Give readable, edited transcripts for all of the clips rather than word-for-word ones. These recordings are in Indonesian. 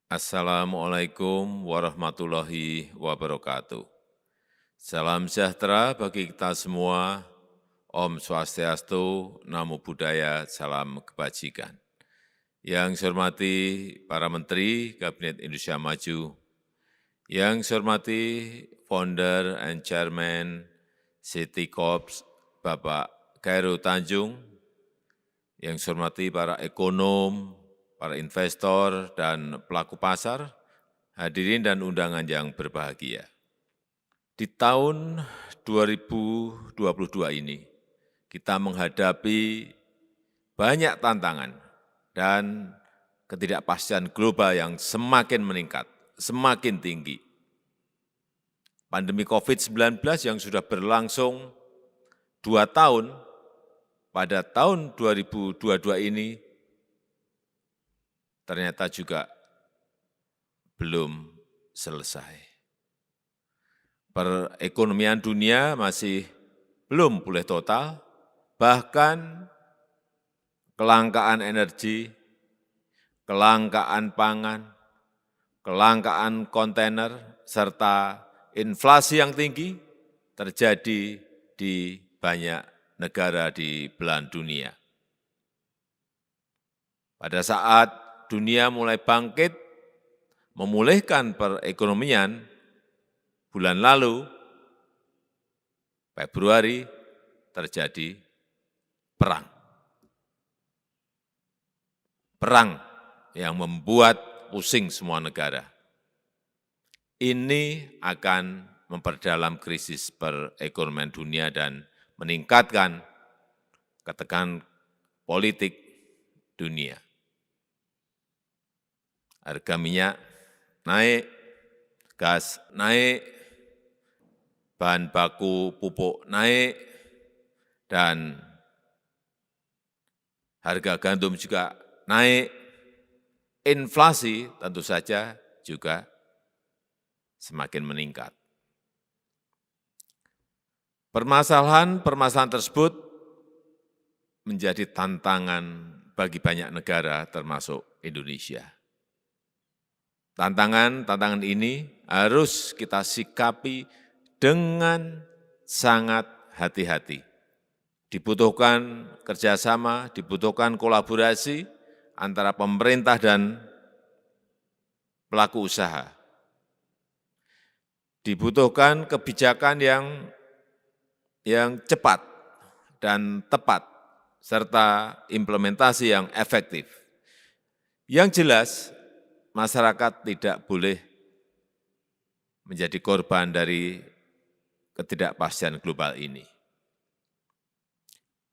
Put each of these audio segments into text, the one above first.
Assalamualaikum warahmatullahi wabarakatuh. Salam sejahtera bagi kita semua. Om Swastiastu, Namo Buddhaya, salam kebajikan. Yang saya hormati para Menteri Kabinet Indonesia Maju, yang saya hormati Founder and Chairman City Corps, Bapak Khairul Tanjung, yang saya hormati para ekonom, para investor, dan pelaku pasar, hadirin dan undangan yang berbahagia. Di tahun 2022 ini, kita menghadapi banyak tantangan dan ketidakpastian global yang semakin meningkat, semakin tinggi. Pandemi COVID-19 yang sudah berlangsung 2 tahun, pada tahun 2022 ini ternyata juga belum selesai. Perekonomian dunia masih belum pulih total, bahkan kelangkaan energi, kelangkaan pangan, kelangkaan kontainer, serta inflasi yang tinggi terjadi di banyak negara di belahan dunia. Pada saat dunia mulai bangkit, memulihkan perekonomian, bulan lalu, Februari, terjadi perang. Perang yang membuat pusing semua negara. Ini akan memperdalam krisis perekonomian dunia dan meningkatkan ketegangan politik dunia. Harga minyak naik, gas naik, bahan baku pupuk naik, dan harga gandum juga naik. Inflasi tentu saja juga semakin meningkat. Permasalahan tersebut menjadi tantangan bagi banyak negara termasuk Indonesia. Tantangan ini harus kita sikapi dengan sangat hati-hati. Dibutuhkan kerjasama, dibutuhkan kolaborasi antara pemerintah dan pelaku usaha. Dibutuhkan kebijakan yang cepat dan tepat, serta implementasi yang efektif. Yang jelas, masyarakat tidak boleh menjadi korban dari ketidakpastian global ini.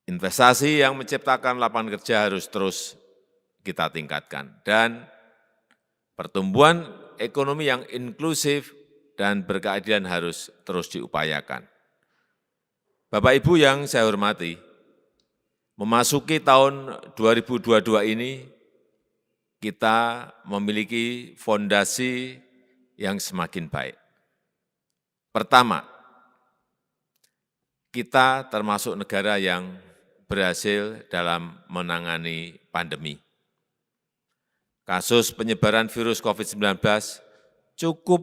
Investasi yang menciptakan lapangan kerja harus terus kita tingkatkan, dan pertumbuhan ekonomi yang inklusif dan berkeadilan harus terus diupayakan. Bapak Ibu yang saya hormati, memasuki tahun 2022 ini, kita memiliki fondasi yang semakin baik. Pertama, kita termasuk negara yang berhasil dalam menangani pandemi. Kasus penyebaran virus COVID-19 cukup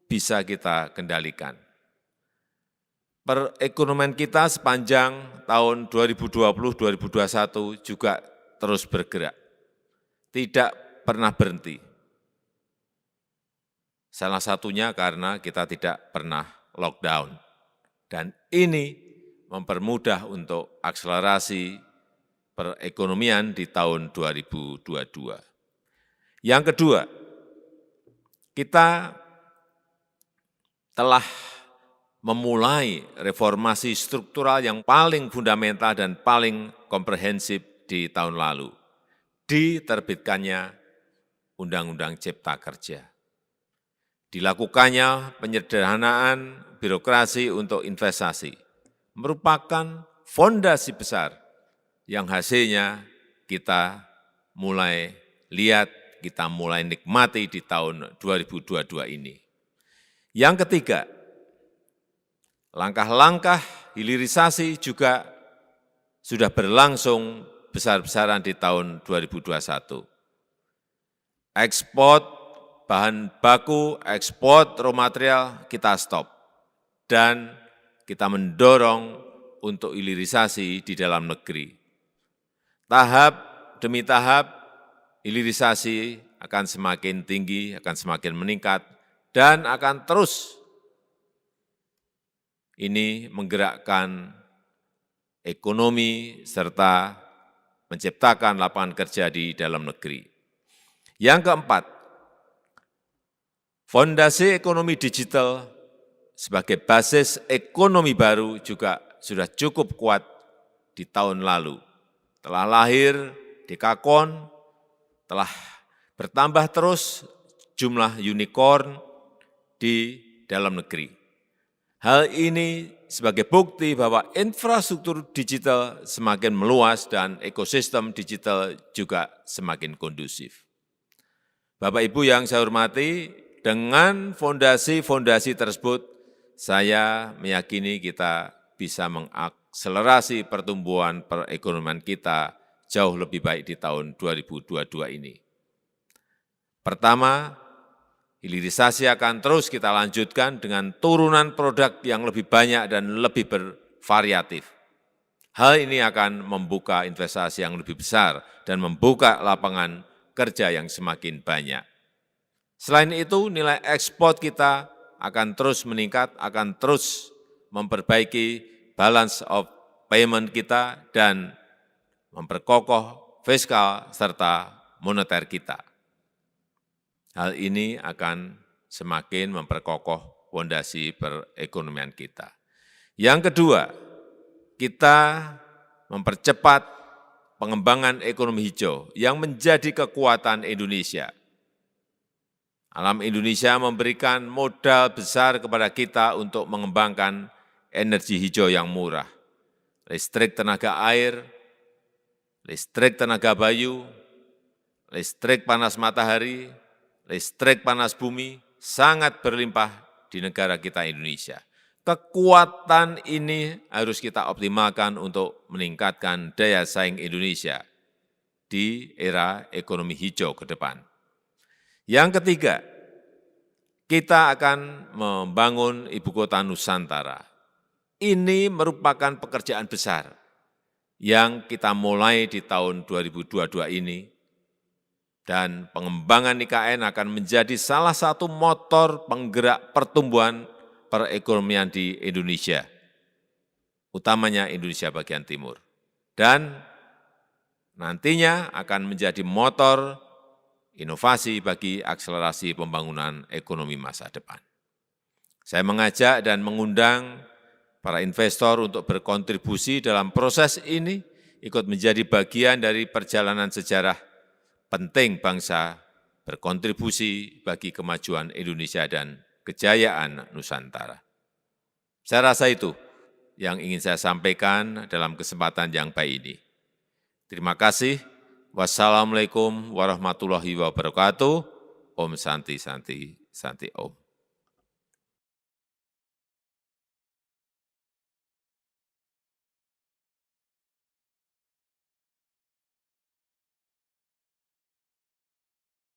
bisa kita kendalikan. Perekonomian kita sepanjang tahun 2020-2021 juga terus bergerak, tidak pernah berhenti. Salah satunya karena kita tidak pernah lockdown. Dan ini mempermudah untuk akselerasi perekonomian di tahun 2022. Yang kedua, kita telah memulai reformasi struktural yang paling fundamental dan paling komprehensif di tahun lalu. Diterbitkannya Undang-Undang Cipta Kerja. Dilakukannya penyederhanaan birokrasi untuk investasi, merupakan fondasi besar yang hasilnya kita mulai lihat, kita mulai nikmati di tahun 2022 ini. Yang ketiga, langkah-langkah hilirisasi juga sudah berlangsung besar-besaran di tahun 2021. Ekspor bahan baku, ekspor raw material kita stop. Dan kita mendorong untuk hilirisasi di dalam negeri. Tahap demi tahap, hilirisasi akan semakin tinggi, akan semakin meningkat, dan akan terus ini menggerakkan ekonomi serta menciptakan lapangan kerja di dalam negeri. Yang keempat, fondasi ekonomi digital sebagai basis ekonomi baru juga sudah cukup kuat di tahun lalu. Telah lahir Dekakon, telah bertambah terus jumlah unicorn di dalam negeri. Hal ini sebagai bukti bahwa infrastruktur digital semakin meluas dan ekosistem digital juga semakin kondusif. Bapak Ibu yang saya hormati, dengan fondasi-fondasi tersebut, saya meyakini kita bisa mengakselerasi pertumbuhan perekonomian kita jauh lebih baik di tahun 2022 ini. Pertama, hilirisasi akan terus kita lanjutkan dengan turunan produk yang lebih banyak dan lebih bervariatif. Hal ini akan membuka investasi yang lebih besar dan membuka lapangan kerja yang semakin banyak. Selain itu, nilai ekspor kita akan terus meningkat, akan terus memperbaiki balance of payment kita dan memperkokoh fiskal serta moneter kita. Hal ini akan semakin memperkokoh fondasi perekonomian kita. Yang kedua, kita mempercepat pengembangan ekonomi hijau yang menjadi kekuatan Indonesia. Alam Indonesia memberikan modal besar kepada kita untuk mengembangkan energi hijau yang murah, listrik tenaga air, listrik tenaga bayu, listrik panas matahari, listrik panas bumi, sangat berlimpah di negara kita Indonesia. Kekuatan ini harus kita optimalkan untuk meningkatkan daya saing Indonesia di era ekonomi hijau ke depan. Yang ketiga, kita akan membangun Ibu Kota Nusantara. Ini merupakan pekerjaan besar yang kita mulai di tahun 2022 ini, dan pengembangan IKN akan menjadi salah satu motor penggerak pertumbuhan perekonomian di Indonesia, utamanya Indonesia bagian timur. Dan nantinya akan menjadi motor inovasi bagi akselerasi pembangunan ekonomi masa depan. Saya mengajak dan mengundang para investor untuk berkontribusi dalam proses ini, ikut menjadi bagian dari perjalanan sejarah penting bangsa, berkontribusi bagi kemajuan Indonesia dan kejayaan Nusantara. Saya rasa itu yang ingin saya sampaikan dalam kesempatan yang baik ini. Terima kasih. Wassalamualaikum warahmatullahi wabarakatuh. Om Santi Santi Santi Om.